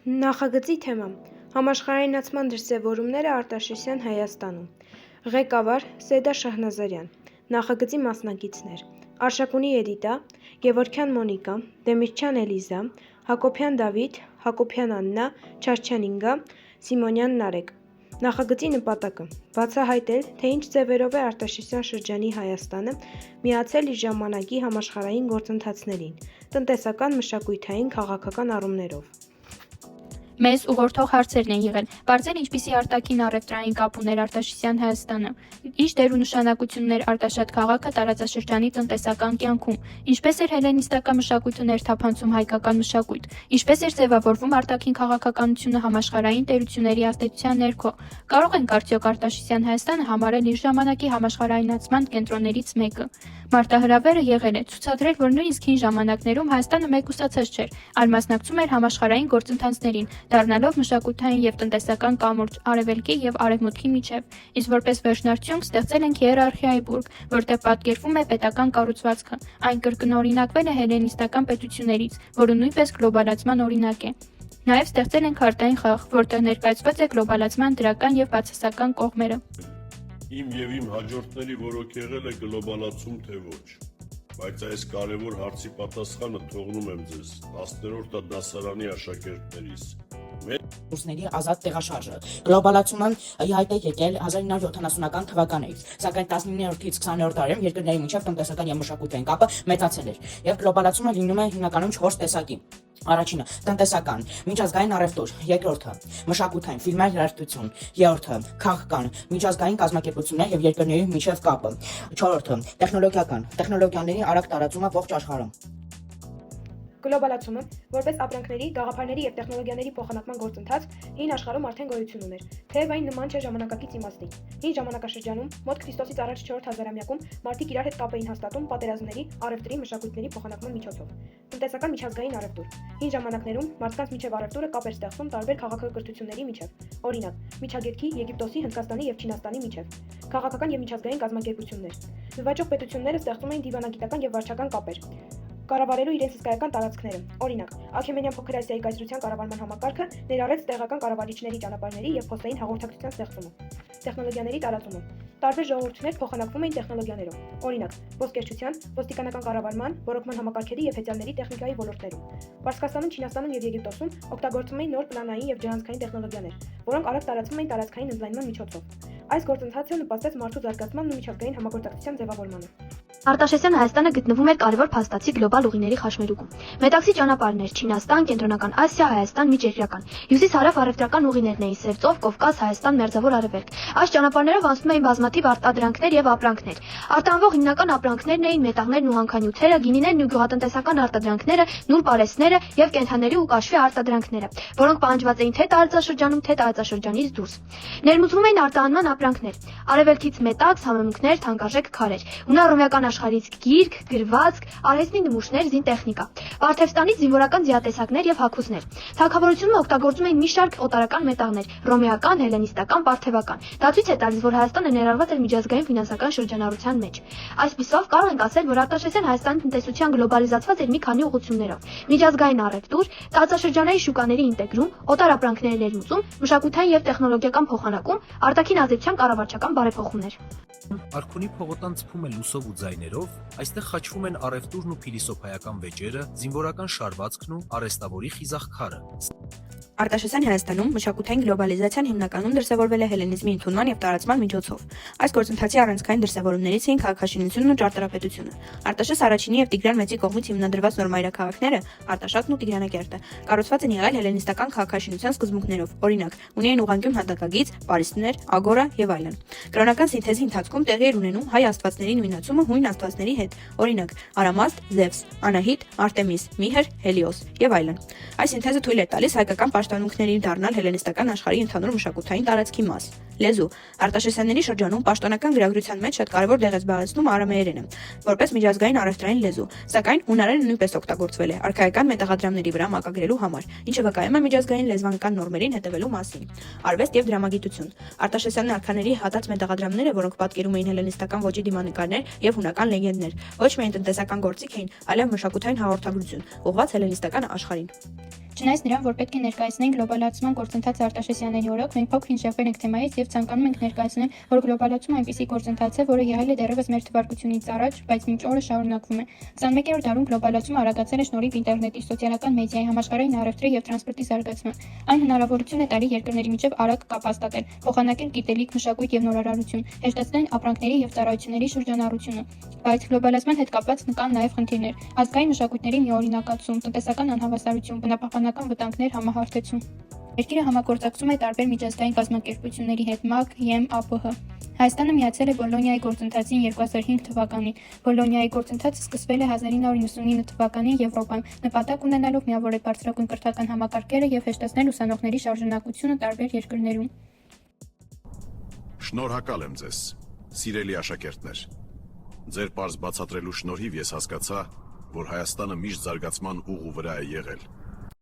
Նախագծի թեմա՝ համաշխարհայնացման դրսևորումները Արտաշեսյան Հայաստանում։ Ղեկավար՝ Սեդա Շահնազարյան։ Նախագծի մասնակիցներ՝ Արշակունի Էդիտա, Գևորգյան Մոնիկա, Դեմիրճյան Էլիզա, Հակոբյան Դավիթ, Հակոբյան Աննա, Չարչյան Ինգա, Սիմոնյան Նարեկ։ Նախագծի նպատակը՝ բացահայտել, թե ինչ ձևերով է Արտաշեսյան շրջանի Հայաստանը միացել իր ժամանակի համաշխարհային գործընթացներին՝ տնտեսական, մշակութային, քաղաքական առումներով։ Մեզ ուղղորդող հարցերն են եղել. Պարզել ինչպիսի արտաքին առևտրային կապ ուներ Արտաշեսյան Հայաստանը, ինչ դեր ու նշանակություններ Արտաշատ քաղաքը տարածաշրջանի տնտեսական կյանքում, ինչպես էր հելենիստական մշակույթը ներթափանցում հայկական մշակույթ, ինչպես էր ձևավորվում արտաքին քաղաքականությունը համաշխարհային տերությունների ազդեցության ներքո, կարող ենք արդյոք Արտաշեսյան Հայաստանը համարել իր ժամանակի համաշխարհայնացման կենտրոններից մեկը։ Մարտահրավերը եղել է ցուցադրել, որ նույնիսկ հին ժամանակներում Հայաստանը մեկուսացած չէր, այլ մասնակցում էր համաշխարհային գործընթացներին, դառնալով մշակութային եւ տնտեսական կամուրջ արևելքի եւ արևմուտքի միջև, իսկ որպես վերջնարդյունք ստեղծել ենք հիերարխիայի բուրգ, որտեղ պատկերվում է պետական կառուցվածքը, այն կրկնօրինակվել է հելենիստական պետություններից, որը նույնպես գլոբալացման օրինակ է։ Նաեւ ստեղծել ենք քարտային խաղ, որտեղ ներկայացված է գլոբալացման դրական եւ բացասական կողմերը։ Իմ եւ իմ հաջորդների որոք եղել է գլոբալացում թե ոչ, բայց այս կարևոր հարցի պատասխանը թողնում եմ ձեզ 10-րդ դասարանի աշակերտներիս։ Ռուսների ազատ տեղաշարժը գլոբալացման հայտ է եկել 1970-ական թվականներից, սակայն 19-ից 20-րդ դարերում երկրների միջև տնտեսական եւ մշակութային կապը մեծացել էր, եւ գլոբալացումը լինում է հիմնականում 4 տեսակի։ Առաջինը՝ տնտեսական, միջազգային առևտուր, երկրորդը՝ մշակութային, ֆիլմեր, երաժշտություն, երրորդը՝ քաղաքական, միջազգային կազմակերպություններ եւ երկրների միջև կապը, չորրորդը՝ տեխնոլոգիական, տեխնոլոգիաների արագ տարածումը ողջ աշխարհում։ Գլոբալացումը, որպես ապրանքների, գաղափարների եւ տեխնոլոգիաների փոխանակման գործընթաց, հին աշխարհում արդեն գոյություն ուներ, թեև այն նման չէր ժամանակակից իմաստի։ Հին ժամանակաշրջանում, մոտ Քրիստոսից առաջ 4 հազարամյակում, մարդիկ իրար հետ կապ էին հաստատում պատերազմների, առևտրի, մշակույթների փոխանակման միջոցով։ Տնտեսական միջազգային առևտուր։ Հին ժամանակներում մարդկանց միջև առևտուրը կապ էր ստեղծում տարբեր քաղաքակրթությունների միջև։ Օրինակ, Միջագետքի, Եգիպտոսի, Հնդկաստանի եւ Չինաստանի միջև։ Քաղաքական եւ միջազգային կազմակերպություններ։ Նվաճող պետությունները ստեղծում էին դիվանագիտական եւ վարչական կապեր, կառավարելու իրենց հսկայական տարածքները։ Օրինակ, Աքեմենյան Փոքր Ասիայի կայսրության կառավարման համակարգը ներառեց տեղական կառավարիչների ճանապարհների եւ փոստային հաղորդակցության ստեղծումը։ Տեխնոլոգիաների տարածումը։ Տարբեր ժողովուրդներ փոխանակվում էին տեխնոլոգիաներով։ Օրինակ, ոսկերչության, ոստիկանական կառավարման, ռոռոկման համակարգերի եւ հեծյալների տեխնիկայի ոլորտներում։ Պարսկաստանում, Չինաստանում եւ Եգիպտոսում օգտագործվում էին նոր պլանային եւ ջրանցքային տեխնոլոգիաներ, որոնք արագ տարածվում էին տարածքային ընդլայնման միջոցով։ Այս գործընթացը նպաստեց մարդու զարգացմանն ու միջազգային համագործակցության ձևավորմանը։ Արտաշեսյան Հայաստանը գտնվում էր կարևոր փաստացի գլոբալ ուղիների խաչմերուկում։ Մետաքսի ճանապարհներ՝ Չինաստան, Կենտրոնական Ասիա, Հայաստան, Միջերկրական, հյուսիս-հարավ առևտրական ուղիներն էին՝ Սևծով, Կովկաս, Հայաստան, Մերձավոր Արևելք։ Այս ճանապարհներով անցնում էին բազմաթիվ արտադրանքներ եւ ապրանքներ։ Արտանվող հիմնական ապրանքներն էին մետաղներն ու հանքանյութերը, գինիներն ու գյուղատնտեսական արտադրանքները, նուր պարեսները եւ կենդանների ու կաշվի արտադրանքները, որոնք պահանջված էին թե տարածաշրջանում, թե տարածաշրջանից դուրս։ Ներմուծվում էին արտահանման ապրանքներ՝ արևելքից մետաքս, համեմունքներ, թանկարժեք քարեր, հունա-ռոմեական աշխարհից գիրք, գրվածք, արհեստի նմուշներ, զինտեխնիկա, Պարթևստանից զինվորական զիատեսակներ եւ հագուստներ։ Թագավորությունում օգտագործում էին մի շարք օտարական մետաղներ՝ ռոմեական, հելենիստական, պարթևական։ Դա ցույց է տալիս, որ Հայաստանը ներառված էր միջազգային ֆինանսական շրջանառության մեջ։ Այսպիսով կարող ենք ասել, որ Արտաշեսյան Հայաստանի տնտեսության գլոբալիզացված էր մի քանի ուղղություններով՝ միջազգային առևտուր, տարածաշրջանային շուկաների ինտեգրում, օտար ապրանքների ներմուծում, մշակութային եւ տեխնոլոգիական փոխանակում, արտաքին ազդեցության կառավարչական բարեփոխումներ։ Արքունի փողոտան ցփում է լուսով ու ձայներով, այստեղ խաչվում են առևտուրն ու փիլիսոփայական վեճերը, զինվորական շարվածքն ու արհեստավորի խիզախ քարը։ Արտաշեսյան Հայաստանում մշակութային գլոբալիզացիան հիմնականում դրսևորվել է հելենիզմի ընդունման եւ տարածման միջոցով։ Այս գործընթացի առանցքային դրսևորումներից էին քաղաքաշինությունն ու ճարտարապետությունը։ Արտաշես առաջինի եւ Տիգրան Մեծի կողմից հիմնադրված նոր մայրաքաղաքները, Արտաշատն ու Տիգրանակերտը, կառուցված են եղել հելենիստական քաղաքաշինության սկզբունքներով։ Օրինակ, ունեին ուղղանկյուն հատակագիծ, պարիսպներ, ագորա եւ այլն։ Կրոնական սինթեզի ընթացքում տեղի էր ունենում հայ աստվածների նույնացումը հույն աստվածների հետ։ Օրինակ, Արամաստ, Զևս, Անահիտ, Արտեմիս, Միհր, Հելիոս եւ այլն։ Այս սինթեզը թույլ է տալիս հայկական պաշտոնյանքների դառնալ հելենիստական աշխարհի ընդհանուր մշակութային տարածքի մաս։ Լեզու Արտաշեսյանների շրջանում պաշտոնական գրագրության մեջ շատ կարևոր դեր է զբաղեցնում արամեերենը, որպես միջազգային առևտրային լեզու, սակայն հունարենը նույնպես օգտագործվել է արքայական մետաղադրամների վրա մակագրելու համար, ինչը վկայում է միջազգային լեզվական նորմերին հետևելու մասին։ Արվեստ եւ դրամագիտություն Արտաշեսյան արքաների հատած մետաղադրամները, որոնք պատկերում էին հելենիստական ոճի դիմանկարներ եւ հունական լեգենդներ, ոչ միայն տնտեսական գործիք էին, այլև մշակութային հաղորդագրություն, ուղղված հելենիստական աշխարհին։ Չնայած նրան, որ պետք է ներկայացնենք գլոբալացման գործընթաց Արտաշեսյանների օրոք, մենք փոքր-ինչ շեղվել ենք թեմայից եւ ցանկանում ենք ներկայացնել, որ գլոբալացումը այնպիսի գործընթաց է, որը եղել է դեռևս մեր թվարկությունից առաջ, բայց մինչ օրը շարունակվում է։ 21-րդ դարում գլոբալացումը արագացել է շնորհիվ ինտերնետի, սոցիալական մեդիայի, համաշխարհային առևտրի եւ տրանսպորտի զարգացման։ Այն հնարավորություն է տալի երկրների միջև արագ կապ հաստատել, փոխանակել գիտելիք, մշակույթ եւ նորարարություն, հեշտացնել ապրանքների եւ ծառայությունների շրջանառությունը։ Բայց գլոբալացման հետ կապված կան նաեւ խնդիրներ՝ ազգային մշակույթների միօրինակացում, տնտեսական անհավասարություն, բնապահպանական վտանգներ, համահարթեցում։ Երկիրը համագործակցում է տարբեր միջազգային կազմակերպությունների հետ ՄԱԿ, ԵՄ, ԱՊՀ։ Հայաստանը միացել է Բոլոնիայի գործընթացին 2005 թվականին։ Բոլոնիայի գործընթացը սկսվել է 1999 թվականին Եվրոպայում, նպատակ ունենալով միավորել բարձրագույն կրթական համակարգերը եւ հեշտացնել ուսանողների շարժունակությունը տարբեր երկրներում։ Շնորհակալ եմ ձեզ, սիրելի աշակերտներ։ Ձեր պարզ բացատրելու շնորհիվ ես հասկացա, որ Հայաստանը միշտ զարգացման ուղու վրա է եղել։